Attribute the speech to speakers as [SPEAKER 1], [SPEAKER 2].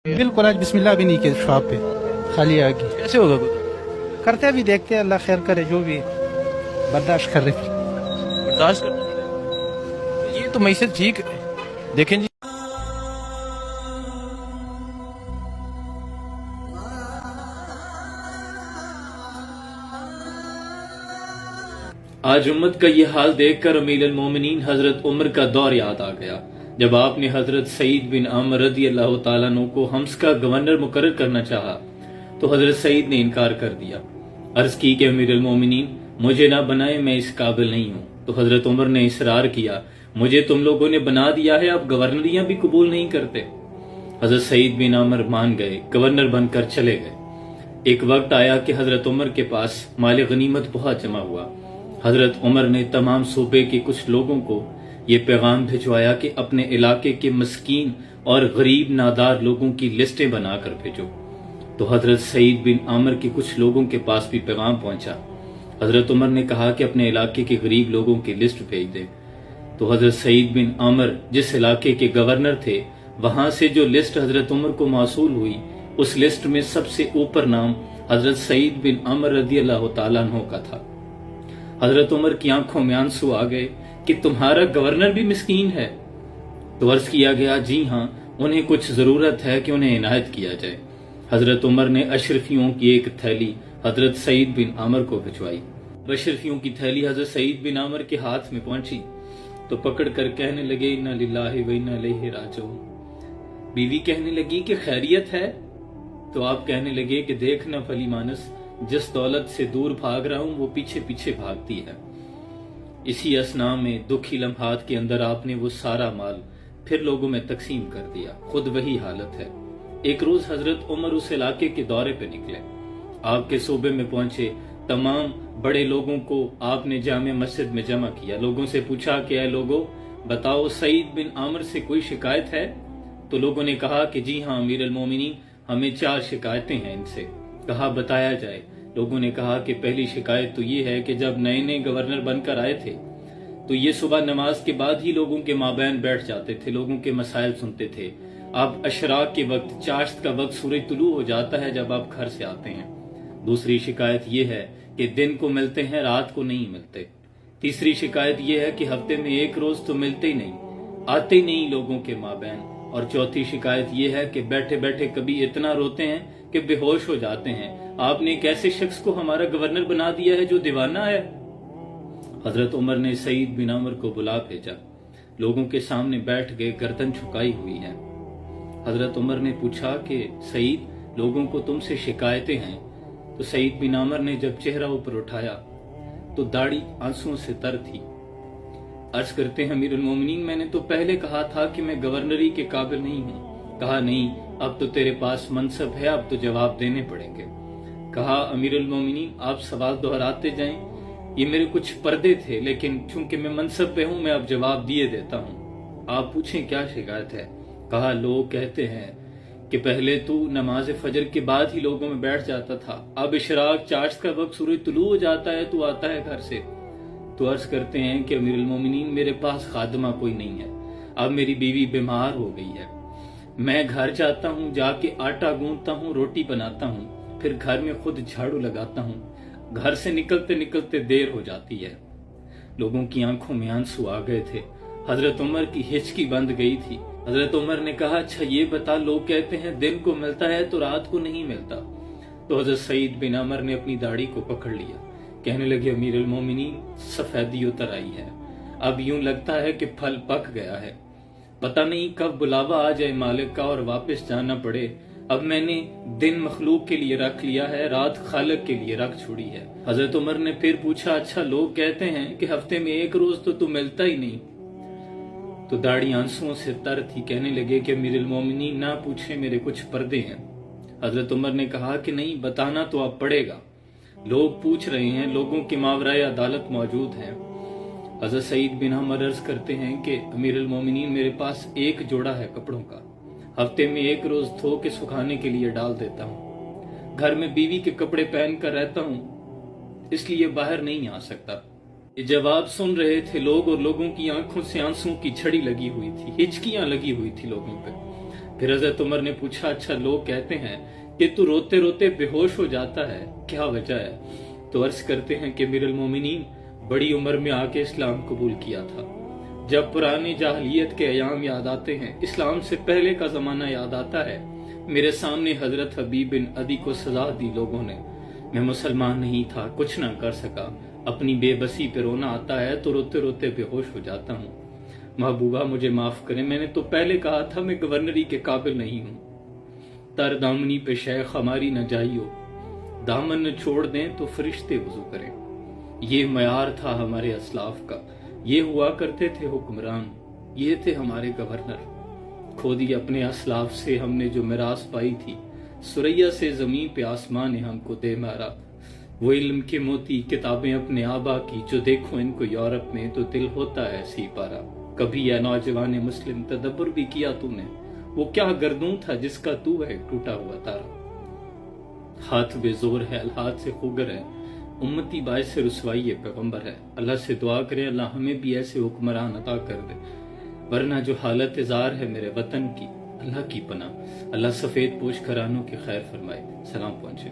[SPEAKER 1] बिल्कुल आज बिस्मिल्लाह भी नहीं किया शॉप पे, खाली आ गई।
[SPEAKER 2] कैसे होगा गुजर?
[SPEAKER 1] करते अभी देखते हैं, अल्लाह खैर करे, जो भी बर्दाश्त कर रहे।
[SPEAKER 2] बर्दाश्त कर, ये तो मैसेज ठीक है। देखें जी,
[SPEAKER 3] आज उम्मत का ये हाल देखकर अमीरुल मोमिनीन हजरत उमर का दौर याद आ गया, जब आपने हजरत सईद बिन आमर रदी अल्लाह तआला अन्हु को हम्स का गवर्नर मुकर्रर करना चाहा तो हजरत सईद ने इनकार कर दिया। अर्ज की कि अमीरुल मोमिनीन मुझे ना बनाए, मैं इस काबिल नहीं हूँ। तो हजरत उमर ने इसरार किया, मुझे तुम लोगों ने बना दिया है, अब गवर्नरियां भी कबूल नहीं करते। हजरत सईद बिन आमर मान गए, गवर्नर बनकर चले गए। एक वक्त आया कि हजरत उमर के पास माल गनीमत बहुत जमा हुआ। हजरत उमर ने तमाम सूबे के कुछ लोगों को ये पैगाम भिजवाया कि अपने इलाके के मस्कीन और गरीब नादार लोगों की लिस्टें बनाकर भेजो। तो हजरत सईद बिन आमर के कुछ लोगों के पास भी पैगाम पहुंचा। हजरत उमर ने कहा कि अपने इलाके के गरीब लोगों की लिस्ट भेज दे। तो हजरत सईद बिन आमर जिस इलाके के गवर्नर थे, वहां से जो लिस्ट हजरत उमर को मौसूल हुई, उस लिस्ट में सबसे ऊपर नाम हजरत सईद बिन आमर रदी अल्लाह तआला अन्हु का था। हजरत उमर की आंखों में आंसू आ गए कि तुम्हारा गवर्नर भी मिस्कीन है। तो अर्ज किया गया, जी हाँ, उन्हें कुछ जरूरत है कि उन्हें इनायत किया जाए। हजरत उमर ने अशरफियों की एक थैली हजरत सईद बिन आमर को भिजवाई। अशरफियों की थैली हजरत सईद बिन आमर के हाथ में पहुंची तो पकड़ कर कहने लगे, इन्ना लिल्लाहि व इन्ना इलैहि राजिऊन। बीवी कहने लगी कि खैरियत है? तो आप कहने लगे कि देखना फली मानस, जिस दौलत से दूर भाग रहा हूं वो पीछे पीछे भागती है। इसी असना में दुखी लम्हात के अंदर आपने वो सारा माल फिर लोगों में तकसीम कर दिया। खुद वही हालत है। एक रोज हजरत उमर उस इलाके के दौरे पे निकले, आपके सूबे में पहुंचे। तमाम बड़े लोगों को आपने जामे मस्जिद में जमा किया। लोगों से पूछा कि ऐ लोगों, बताओ सईद बिन आमर से कोई शिकायत है? तो लोगों ने कहा कि जी हाँ अमीरुल मोमिनीन, हमें 4 शिकायतें हैं इनसे। कहा बताया जाए। लोगों ने कहा कि पहली शिकायत तो ये है कि जब नए नए गवर्नर बनकर आए थे तो ये सुबह नमाज के बाद ही लोगों के माबैन बैठ जाते थे, लोगों के मसाइल सुनते थे। आप अशराक के वक्त, चाश्त का वक्त, सूरज तुलू हो जाता है जब आप घर से आते हैं। दूसरी शिकायत ये है कि दिन को मिलते हैं, रात को नहीं मिलते। तीसरी शिकायत ये है कि हफ्ते में एक रोज तो मिलते ही नहीं, आते ही नहीं लोगों के माबैन। और चौथी शिकायत ये है कि बैठे बैठे कभी इतना रोते हैं कि बेहोश हो जाते हैं। आपने एक ऐसे शख्स को हमारा गवर्नर बना दिया है जो दीवाना है। हजरत उमर ने सईद बिन आमर को बुला भेजा। लोगों के सामने बैठ गए, गर्दन झुकाई हुई है। हजरत उमर ने पूछा कि सईद, लोगों को तुमसे शिकायतें हैं। तो सईद बिन आमर ने जब चेहरा ऊपर उठाया तो दाढ़ी आंसुओं से तर थी। अर्ज करते हैं, अमीरुल मोमिनीन, मैंने तो पहले कहा था कि मैं गवर्नरी के काबिल नहीं हूं। कहा नहीं, अब तो तेरे पास मनसब है, अब तो जवाब देने पड़ेंगे। कहा अमीरुल मोमिनीन, आप सवाल दोहराते जाएं, ये मेरे कुछ पर्दे थे, लेकिन चूंकि मैं मनसब पे हूं, मैं अब जवाब दिए देता हूं। आप पूछें क्या शिकायत है? कहा लोग कहते हैं कि पहले तू नमाज फजर के बाद ही लोगों में बैठ जाता था, अब इशराक चाश्त का वक्त सूरज तुलू हो जाता है, तू आता है घर से। तो अर्ज करते हैं कि अमीरुल मोमिनीन, मेरे पास खादमा कोई नहीं है, अब मेरी बीवी बीमार हो गई है। मैं घर जाता हूँ, जाके आटा गूंथता हूँ, रोटी बनाता हूँ, फिर घर में खुद झाड़ू लगाता हूँ। घर से निकलते निकलते देर हो जाती है। लोगों की आंखों में आंसू आ गए थे। हजरत उमर की हिचकी बंद गई थी। हजरत उमर ने कहा, अच्छा ये बता, लोग कहते हैं दिन को मिलता है तो रात को नहीं मिलता। तो हजरत सईद बिन आमर ने अपनी दाढ़ी को पकड़ लिया। कहने लगे, अमीरुल मोमिनीन, सफेदी उतर आई है, अब यूं लगता है कि फल पक गया है। पता नहीं कब बुलावा आ जाए मालिक का और वापस जाना पड़े। अब मैंने दिन मखलूक के लिए रख लिया है, रात खालिक के लिए रख छोड़ी है। हजरत उमर ने फिर पूछा, अच्छा लोग कहते हैं कि हफ्ते में एक रोज तो तू मिलता ही नहीं। तो दाढ़ी आंसुओं से तर थी। कहने लगे कि अमीरुल मोमिनीन, ना पूछे, मेरे कुछ पर्दे हैं। हजरत उमर ने कहा कि नहीं, बताना तो अब पड़ेगा, लोग पूछ रहे हैं, लोगों के मावराए अदालत मौजूद है। हजरत सईद बिन आमर अर्ज करते हैं कि अमीरुल मोमिनीन, मेरे पास एक जोड़ा है कपड़ों का, हफ्ते में एक रोज धो के सुखाने के लिए डाल देता हूँ। घर में बीवी के कपड़े पहन कर रहता हूँ, इसलिए बाहर नहीं आ सकता। ये जवाब सुन रहे थे लोग और लोगों की आंखों से आंसुओं की छड़ी लगी हुई थी, हिचकियां लगी हुई थी लोगों पे। پھر حضرت عمر نے پوچھا اچھا لوگ کہتے ہیں کہ تو روتے روتے بے ہوش ہو جاتا ہے، کیا وجہ ہے؟ تو عرض کرتے ہیں کہ امیر المومنین بڑی عمر میں آ کے اسلام قبول کیا تھا۔ جب پرانی جاہلیت کے ایام یاد آتے ہیں، اسلام سے پہلے کا زمانہ یاد آتا ہے، میرے سامنے حضرت حبیب بن عدی کو سزا دی لوگوں نے، میں مسلمان نہیں تھا، کچھ نہ کر سکا، اپنی بے بسی پہ رونا آتا ہے تو روتے روتے بے ہوش ہو جاتا ہوں۔ محبوبہ مجھے معاف کریں، میں نے تو پہلے کہا تھا میں گورنری کے قابل نہیں ہوں۔ تر دامنی پہ شیخ ہماری نہ جائیو، دامن نہ چھوڑ دیں تو فرشتے وضو کریں۔ یہ معیار تھا ہمارے اسلاف کا، یہ ہوا کرتے تھے حکمران، یہ تھے ہمارے گورنر۔ کھو دی اپنے اسلاف سے ہم نے جو میراث پائی تھی، سریا سے زمین پہ آسمان نے ہم کو دے مارا۔ وہ علم کے موتی کتابیں اپنے آبا کی، جو دیکھو ان کو یورپ میں تو دل ہوتا ہے سی پارا۔ کبھی یا نوجوان مسلم تدبر بھی کیا تو نے، وہ کیا گردوں تھا جس کا تو ہے ٹوٹا ہوا تارا۔ ہاتھ بے زور ہے الہات سے خوگر ہے، امتی باعث رسوائی پیغمبر ہے۔ اللہ سے دعا کرے اللہ ہمیں بھی ایسے حکمران عطا کر دے، ورنہ جو حالت زار ہے میرے وطن کی، اللہ کی پناہ، اللہ سفید پوش گھرانوں کی خیر فرمائے۔ سلام پہنچے۔